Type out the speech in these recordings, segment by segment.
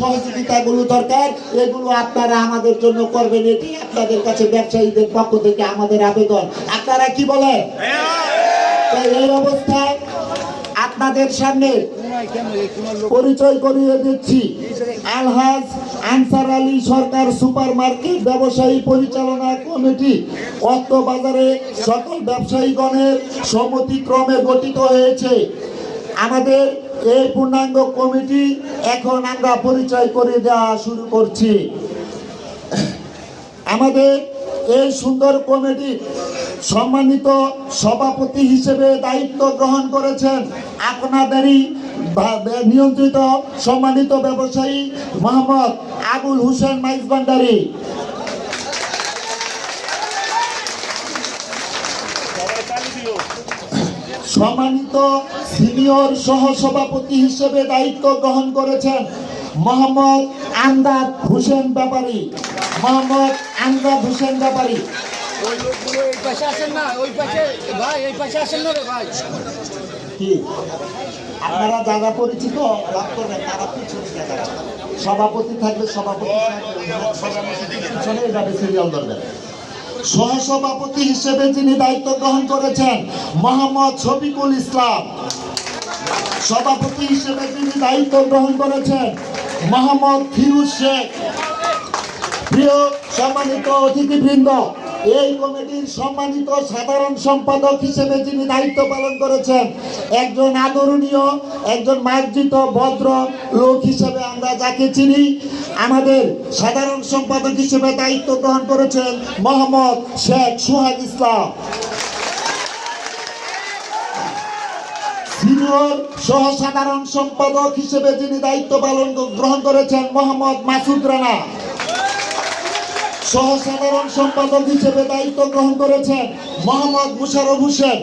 সহযোগিতাগুলো দরকার, এগুলো আপনারা আমাদের জন্য করবেন, এটি আপনাদের কাছে ব্যবসায়ীদের পক্ষ থেকে আমাদের আবেদন। আপনারা কি বলেন? এই অবস্থায় আপনাদের সামনে পরিচয় করিয়ে দিচ্ছি, আলহাজ আনসার আলী সরকার সুপার মার্কেট ব্যবসায়ী পরিচালনা কমিটি অর্থবাজারে সকল ব্যবসায়ীগণের সম্মতিক্রমে গঠিত হয়েছে। আমাদের এই পূর্ণাঙ্গ কমিটি এখন আমরা পরিচয় করে দেওয়া শুরু করছি। আমাদের এই সুন্দর কমিটি সম্মানিত সভাপতি হিসেবে দায়িত্ব গ্রহণ করেছেন আপনাদেরই নিয়ন্ত্রিত সম্মানিত ব্যবসায়ী মোহাম্মদ আবুল হোসেন মাইজভান্ডারী। সম্মানিত সিনিয়র সহসভাপতি হিসেবে দায়িত্ব গ্রহণ করেছেন মোহাম্মদ আমদাদ হোসেন ব্যাপারী। মোহাম্মদ আমদাদ হোসেন ব্যাপারী। আপনারা যারা পরিচিত লাভ করবেন তারা পিছনে সভাপতি থাকবে, সভাপতি পিছনে এভাবে সিরিয়াল ধরবেন। সহসভাপতি হিসেবে যিনি দায়িত্ব গ্রহণ করেছেন মোহাম্মদ শফিকুল ইসলাম। সভাপতি হিসেবে যিনি দায়িত্ব গ্রহণ করেছেন মোহাম্মদ ফিরোজ শেখ। প্রিয় সম্মানিত অতিথিবৃন্দ, এই কমিটির সম্মানিত সাধারণ সম্পাদক হিসেবে যিনি দায়িত্ব পালন করেছেন একজন আদরণীয়, একজন মার্জিত ভদ্র লোক হিসেবে আমরা যাকে চিনি, আমাদের সাধারণ সম্পাদক হিসেবে দায়িত্ব গ্রহণ করেছেন মোহাম্মদ শেখ সোহাগ ইসলাম। সিনিয়র সহ সাধারণ সম্পাদক হিসেবে যিনি দায়িত্ব পালন গ্রহণ করেছেন মোহাম্মদ মাসুদ রানা। সহ সাধারণ সম্পাদক হিসেবে দায়িত্ব গ্রহণ করেছেন মোহাম্মদ মুশারফ হোসেন।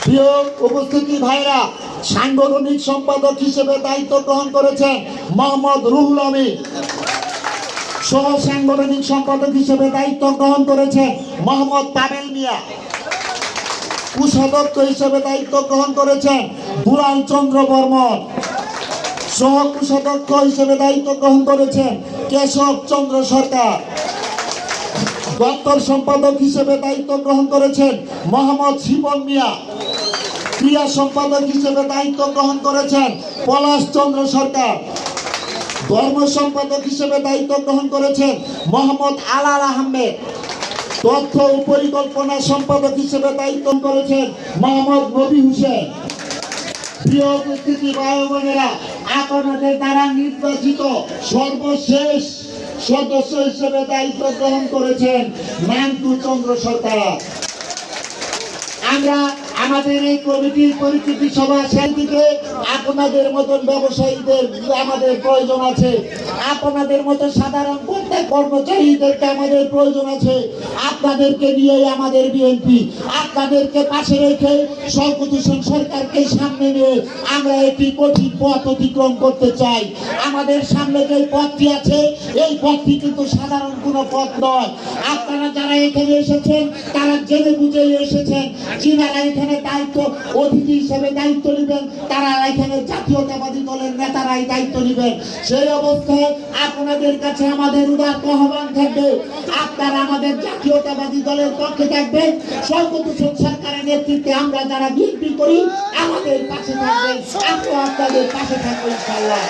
প্রিয় উপস্থিতি ভাইরা, সাংগঠনিক সম্পাদক হিসেবে দায়িত্ব গ্রহণ করেছেন মোহাম্মদ রুহুল আমিন। সহ সাংগঠনিক সম্পাদক হিসেবে দায়িত্ব গ্রহণ করেছেন মোহাম্মদ পাবেল মিয়া। কোষাধ্যক্ষ হিসেবে দায়িত্ব গ্রহণ করেছেন দুলাল চন্দ্র বর্মন। সহ কোষাধ্যক্ষ হিসেবে দায়িত্ব গ্রহণ করেছেন কেশব চন্দ্র সরকার। দপ্তর সম্পাদক হিসেবে দায়িত্ব গ্রহণ করেছেন মোহাম্মদ শিপন মিয়া। ক্রিয়া সম্পাদক হিসেবে দায়িত্ব গ্রহণ করেছেন পলাশ চন্দ্র সরকার। ধর্ম সম্পাদক হিসেবে দায়িত্ব গ্রহণ করেছেন মোহাম্মদ আলাল আহমেদ। তথ্য ও পরিকল্পনা সম্পাদক হিসেবে দায়িত্ব করেছেন মোহাম্মদ নবী হোসেন। প্রিয় উপস্থিতি ভাই বোনেরা, আপনাদের দ্বারা নির্বাচিত সর্বশেষ সদস্য হিসেবে দায়িত্ব গ্রহণ করেছেন মান্টু চন্দ্র সরকার। আমরা আমাদের এই কমিটির পরিচিতি সভা সেদিকে আপনাদের মতন ব্যবসায়ীদের আমাদের প্রয়োজন আছে, আপনাদের মতো সাধারণ প্রত্যেক কর্মচারীদেরকে আমাদের প্রয়োজন আছে। আপনাদেরকে নিয়েই আমাদের বিএনপি, আপনাদেরকে পাশে রেখে শওকত হোসেন সরকারকে সামনে নিয়ে আমরা একটি কঠিন পথ অতিক্রম করতে চাই। আমাদের সামনে যে পথটি আছে এই পথটি কিন্তু সাধারণ কোনো পথ নয়। আপনারা যারা এখানে এসেছেন তারা জেনে বুঝে এসেছেন, যিনারা এখানে দায়িত্ব অতিথি হিসেবে দায়িত্ব নেবেন তারা এখানে জাতীয়তাবাদী দলের নেতারাই দায়িত্ব নেবেন। সেই অবস্থায় আপনাদের কাছে আমাদের উদাত্ত আহ্বান থাকবে, আপনারা আমাদের জাতীয়তাবাদী দলের পক্ষে থাকবেন। শওকত হোসেন সরকারের নেতৃত্বে আমরা যারা বিএনপি করি আমাদের পাশে থাকবেন, আমরা আপনাদের পাশে থাকবো ইনশাআল্লাহ।